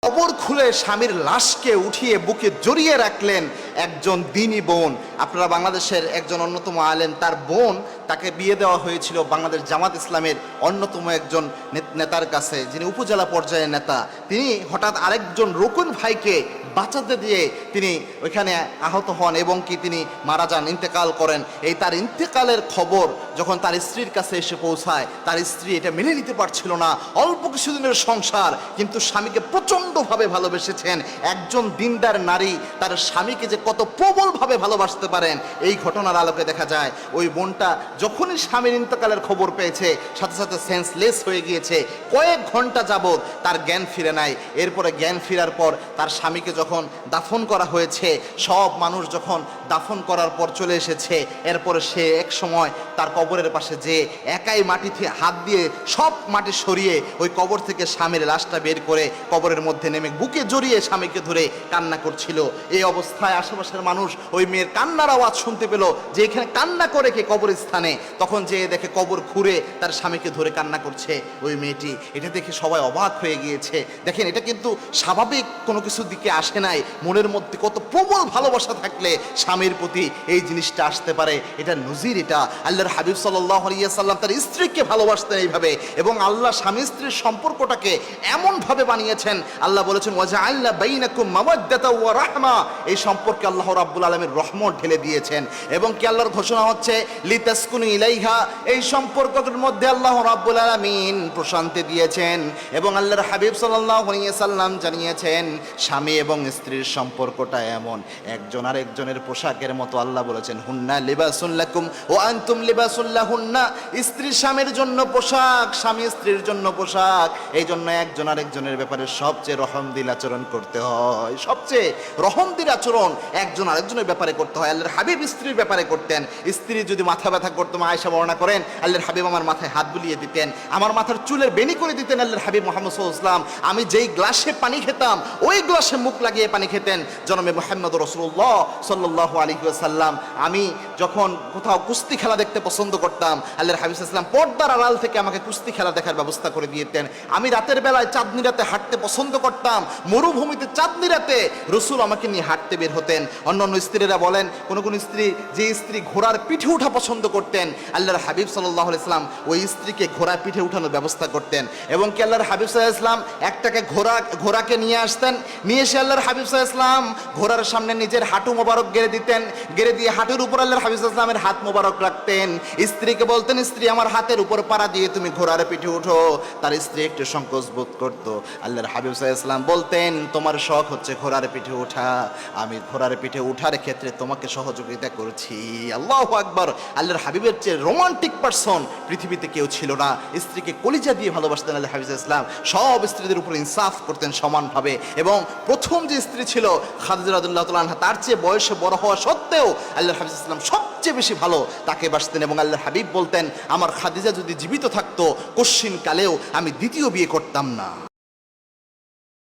কবর খুলে স্বামীর লাশকে উঠিয়ে বুকে জড়িয়ে রাখলেন একজন দ্বীনি বোন। আপনারা বাংলাদেশের একজন অন্যতম আলেম, তার বোন, তাকে বিয়ে দেওয়া হয়েছিল বাংলাদেশ জামাত ইসলামের অন্যতম একজন নেতার কাছে, যিনি উপজেলা পর্যায়ের নেতা। তিনি হঠাৎ আরেকজন রকুন ভাইকে বাঁচাতে দিয়ে তিনি ওইখানে আহত হন এবং তিনি মারা যান, ইন্তেকাল করেন। এই তার ইন্তেকালের খবর যখন তার স্ত্রীর কাছে এসে পৌঁছায়, তার স্ত্রী এটা মেনে নিতে পারছিল না। অল্প কিছুদিনের সংসার, কিন্তু স্বামীকে প্রচণ্ডভাবে ভালোবেসেছেন। একজন দিনদার নারী তার স্বামীকে যে কত প্রবলভাবে ভালোবাসতে পারেন, এই ঘটনার আলোকে দেখা যায় ওই বোনটা যখনই স্বামীর ইন্তেকালের খবর পেয়েছে, সাথে সাথে সেন্সলেস হয়ে গিয়েছে। কয়েক ঘন্টা যাবৎ তার জ্ঞান ফিরে নাই। এরপরে জ্ঞান ফেরার পর তার স্বামীকে যখন দাফন করা হয়েছে, সব মানুষ যখন দাফন করার পর চলে এসেছে, এরপরে সে এক সময় তার কবরের পাশে যে একাই মাটিতে হাত দিয়ে সব মাটি সরিয়ে ওই কবর থেকে স্বামীর লাশটা বের করে কবরের মধ্যে নেমে বুকে জড়িয়ে স্বামীকে ধরে কান্না করছিল। এই অবস্থায় আশেপাশের মানুষ ওই মেয়ের কান্নার আওয়াজ শুনতে পেল যে এখানে কান্না করে কে কবরস্থানে। তখন যে দেখে কবর খুঁড়ে তার স্বামীকে ধরে কান্না করছে ওই মেয়েটি। এটা দেখে সবাই অবাক হয়ে গিয়েছে। দেখেন, এটা কিন্তু স্বাভাবিক কোনো কিছুর দিকে আসে নাই। মনের মধ্যে কত প্রবল ভালোবাসা থাকলে স্বামীর প্রতি এই জিনিসটা আসতে পারে। এটা নজির। এটা আল্লাহর হাবিব সাল্লাল্লাহু আলাইহি ওয়াসাল্লাম তার স্ত্রীকে ভালোবাসতেন এইভাবে, এবং আল্লাহ স্বামী স্ত্রীর সম্পর্কটাকে এমনভাবে বানিয়েছেন। আল্লাহ বলেছেন ওয়াজআলনা বাইনাকুম মাওয়াদ্দাতা ওয়া রাহমা। এই সম্পর্কে আল্লাহ রাব্বুল আলামিন রহমত ঢেলে দিয়েছেন। এবং কি আল্লাহর ঘোষণা হচ্ছে লিতাসকুনু ইলাইহা। এই সম্পর্কের মধ্যে আল্লাহ রাব্বুল আলামিন প্রশান্তি দিয়েছেন। এবং আল্লাহর হাবিব সাল্লাল্লাহু আলাইহি ওয়াসাল্লাম জানিয়েছেন স্বামী এবং স্ত্রীর সম্পর্কটা এমন, একজন আরেকজনের পোশাকের মতো। আল্লাহ বলেছেন হুন্না লিবাসুল লাকুম ওয়া আনতুম লিবাসুল লাহুন্না। স্ত্রী স্বামীর জন্য পোশাক, স্বামী স্ত্রীর জন্য পোশাক। এই জন্য একজন আরেকজনের ব্যাপারে সবচেয়ে রহমদিল আচরণ করতে হয়। সবচেয়ে রহমদিল আচরণ একজন আরেকজনের ব্যাপারে করতে হয়। আল্লাহর হাবিব স্ত্রীর ব্যাপারে করতেন। স্ত্রী যদি মাথা ব্যথা করতো, আয়েশা বর্ণনা করেন, আল্লাহর হাবিব আমার মাথায় হাত বুলিয়ে দিতেন, আমার মাথার চুলের বেনি করে দিতেন। আল্লাহর হাবিব মুহাম্মদ সাল্লাল্লাহু আলাইহি ওয়াসাল্লাম আমি যেই গ্লাসে পানি খেতাম ওই গ্লাসে মুখ লাগিয়ে পানি খেতেন। জনাবে মুহাম্মদ রাসূলুল্লাহ সাল্লাল্লাহু আলাইহি ওয়াসাল্লাম আমি যখন কোথাও কুস্তি খেলা দেখতে পছন্দ করতাম, আল্লাহর হাবিব সাল্লাল্লাহু আলাইহি ওয়াসাল্লাম পর্দার আড়াল থেকে আমাকে কুস্তি খেলা দেখার ব্যবস্থা করে দিতেন। আমি রাতের বেলায় চাঁদনি রাতে হাঁটতে পছন্দ করতাম, মরুভূমিতে চাঁদনি রাতে রাসূল আমাকে নিয়ে হাঁটতে বের হতেন। অন্যান্য স্ত্রীরা বলেন, কোন কোন স্ত্রী, যে স্ত্রী ঘোড়ার পিঠে ওঠা পছন্দ করতেন, আল্লাহর হাবিব সাল্লাল্লাহু আলাইহি ওয়াসাল্লাম ওই স্ত্রীকে ঘোড়ার পিঠে উঠানোর ব্যবস্থা করতেন। এবং কি আল্লাহর হাবিব সাল্লাল্লাহু আলাইহি ওয়াসাল্লাম একটাকে ঘোড়াকে নিয়ে আসতেন, নিয়ে এসে আল্লাহর হাবিব সাল্লাল্লাহু আলাইহি ওয়াসাল্লাম ঘোড়ার সামনে নিজের হাঁটু মোবারক গেড়ে দিতেন, গেড়ে দিয়ে হাঁটুর উপর আল্লাহর হাবিব সাল্লাল্লাহু আলাইহি ওয়াসাল্লামের হাত মোবারক রাখতেন। স্ত্রীকে বলতেন, স্ত্রী আমার হাতের উপর পাড়া দিয়ে তুমি ঘোড়ার পিঠে উঠো। তার স্ত্রী একটু সংকোচ বোধ করত। আল্লাহর হাবিব সাল্লাল্লাহু আলাইহি ওয়াসাল্লাম বলতেন, তোমার শখ হচ্ছে ঘোড়ার পিঠে ওঠা, আমি ঘোড়ার পিঠে ওঠার ক্ষেত্রে তোমাকে সহযোগিতা করছি। আল্লাহু আকবার। আল্লাহর হাবিবের চেয়ে রোমান্টিক পারসন পৃথিবীতে কেউ ছিল না। স্ত্রীকে কলিজা দিয়ে ভালোবাসতেন আল্লাহর হাবিব সাল্লাল্লাহু আলাইহি ওয়াসাল্লাম। সব স্ত্রীদের উপর ইনসাফ করতেন সমানভাবে। এবং প্রথম যে স্ত্রী ছিল খাদিজা রাদিয়াল্লাহু তাআলা আনহা, তার চেয়ে বয়সে বড় হওয়া সত্ত্বেও আল্লাহর হাবিব সাল্লাল্লাহু আলাইহি ওয়াসাল্লাম সবচেয়ে বেশি ভালো তাকে বাসতেন। এবং আল্লাহর হাবিব বলতেন, আমার খাদিজা যদি জীবিত থাকতো কশ্চিন কালেও আমি দ্বিতীয় বিয়ে করতাম না।